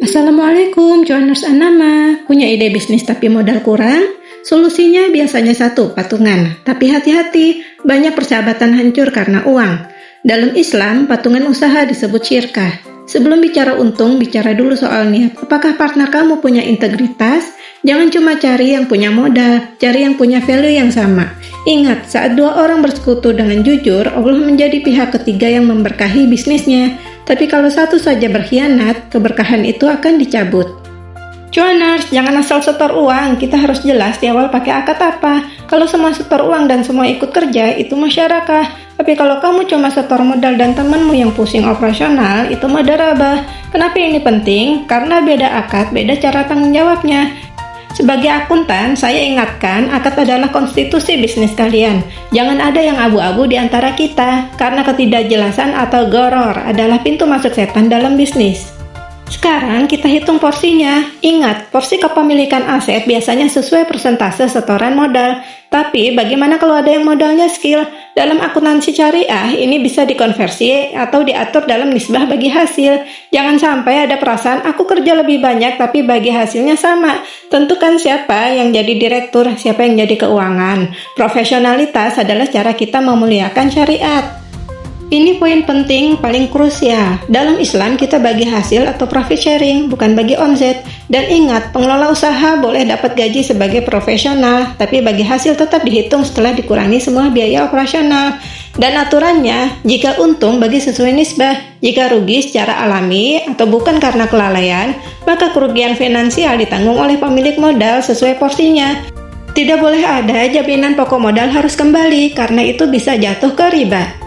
Assalamualaikum, cuaners Anama. Punya ide bisnis tapi modal kurang? Solusinya biasanya satu, patungan. Tapi hati-hati, banyak persahabatan hancur karena uang. Dalam Islam, patungan usaha disebut syirkah. Sebelum bicara untung, bicara dulu soal niat. Apakah partner kamu punya integritas? Jangan cuma cari yang punya modal, cari yang punya value yang sama. Ingat, saat dua orang bersekutu dengan jujur, Allah menjadi pihak ketiga yang memberkahi bisnisnya. Tapi kalau satu saja berkhianat, keberkahan itu akan dicabut. Cuaners, jangan asal setor uang, kita harus jelas di awal pakai akad apa. Kalau semua setor uang dan semua ikut kerja, itu masyarakat. Tapi kalau kamu cuma setor modal dan temanmu yang pusing operasional, itu madarabah. Kenapa ini penting? Karena beda akad, beda cara tanggung jawabnya. Sebagai akuntan, saya ingatkan akad adalah konstitusi bisnis kalian. Jangan ada yang abu-abu di antara kita, karena ketidakjelasan atau goror adalah pintu masuk setan dalam bisnis. Sekarang kita hitung porsinya. Ingat, porsi kepemilikan aset biasanya sesuai persentase setoran modal. Tapi bagaimana kalau ada yang modalnya skill? Dalam akuntansi syariah, ini bisa dikonversi atau diatur dalam nisbah bagi hasil. Jangan sampai ada perasaan aku kerja lebih banyak tapi bagi hasilnya sama. Tentukan siapa yang jadi direktur, siapa yang jadi keuangan. Profesionalitas adalah cara kita memuliakan syariat. Ini poin penting paling krusial. Dalam Islam kita bagi hasil atau profit sharing, bukan bagi omzet. Dan ingat, pengelola usaha boleh dapat gaji sebagai profesional, tapi bagi hasil tetap dihitung setelah dikurangi semua biaya operasional. Dan aturannya, jika untung bagi sesuai nisbah, jika rugi secara alami atau bukan karena kelalaian, maka kerugian finansial ditanggung oleh pemilik modal sesuai porsinya. Tidak boleh ada jaminan pokok modal harus kembali, karena itu bisa jatuh ke riba.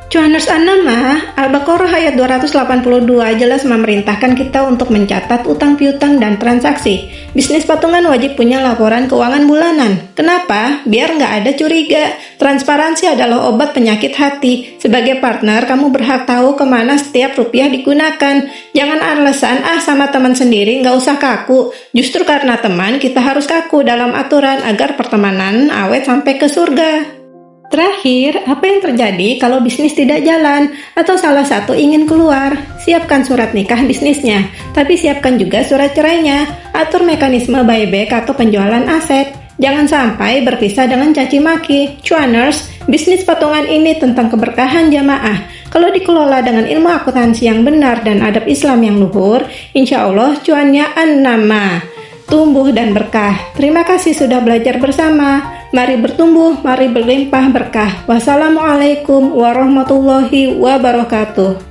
Cuaners Anama, Al-Baqarah ayat 282 jelas memerintahkan kita untuk mencatat utang piutang dan transaksi. Bisnis patungan wajib punya laporan keuangan bulanan. Kenapa? Biar nggak ada curiga. Transparansi adalah obat penyakit hati. Sebagai partner, kamu berhak tahu kemana setiap rupiah digunakan. Jangan alasan, sama teman sendiri nggak usah kaku. Justru karena teman, kita harus kaku dalam aturan agar pertemanan awet sampai ke surga. Terakhir, apa yang terjadi kalau bisnis tidak jalan atau salah satu ingin keluar? Siapkan surat nikah bisnisnya, tapi siapkan juga surat cerainya. Atur mekanisme buyback atau penjualan aset. Jangan sampai berpisah dengan caci maki. Cuaners, bisnis patungan ini tentang keberkahan jamaah. Kalau dikelola dengan ilmu akuntansi yang benar dan adab Islam yang luhur, insya Allah cuannya Anama, tumbuh dan berkah. Terima kasih sudah belajar bersama. Mari bertumbuh, mari berlimpah berkah. Wassalamualaikum warahmatullahi wabarakatuh.